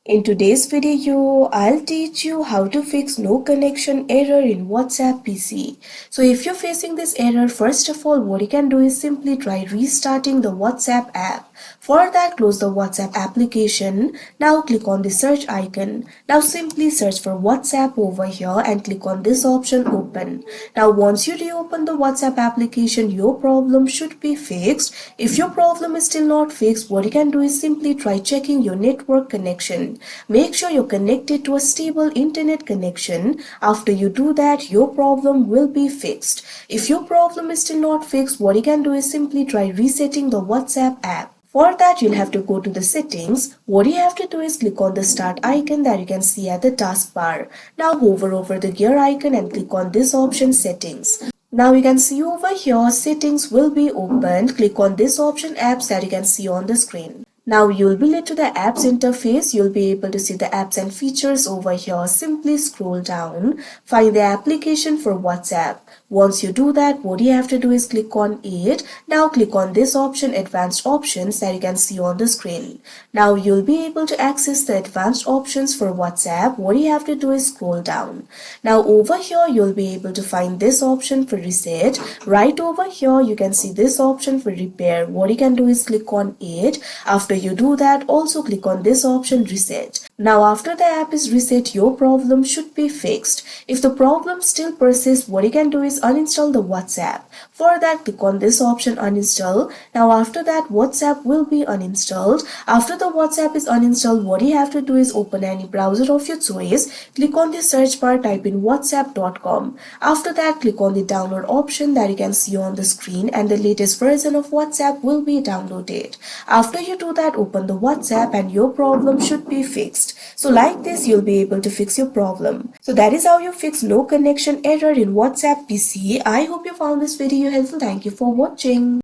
In today's video, I'll teach you how to fix no connection error in WhatsApp PC. So if you're facing this error, first of all, what you can do is simply try restarting the WhatsApp app. For that, close the WhatsApp application. Now click on the search icon. Now simply search for WhatsApp over here and click on this option open. Now once you reopen the WhatsApp application, your problem should be fixed. If your problem is still not fixed, what you can do is simply try checking your network connection. Make sure you're connected to a stable internet connection. After you do that, your problem will be fixed. If your problem is still not fixed, what you can do is simply try resetting the WhatsApp app. For that, you'll have to go to the settings. What you have to do is click on the start icon that you can see at the taskbar. Now hover over the gear icon and click on this option settings. Now you can see over here settings will be opened. Click on this option apps that you can see on the screen. Now you'll be led to the apps interface. You'll be able to see the apps and features over here. Simply scroll down, find the application for WhatsApp. Once you do that, what you have to do is click on it. Now click on this option advanced options that you can see on the screen. Now you'll be able to access the advanced options for WhatsApp. What you have to do is scroll down. Now over here you'll be able to find this option for reset. Right over here you can see this option for repair. What you can do is click on it. After you do that, also click on this option reset. Now after the app is reset, your problem should be fixed. If the problem still persists, what you can do is uninstall the WhatsApp. For that, click on this option uninstall. Now after that, WhatsApp will be uninstalled. After the WhatsApp is uninstalled, what you have to do is open any browser of your choice. Click on the search bar, type in whatsapp.com. After that, click on the download option that you can see on the screen and the latest version of WhatsApp will be downloaded. After you do that, open the WhatsApp and your problem should be fixed. So like this, you'll be able to fix your problem. So that is how you fix no connection error in WhatsApp PC. I hope you found this video helpful. Thank you for watching.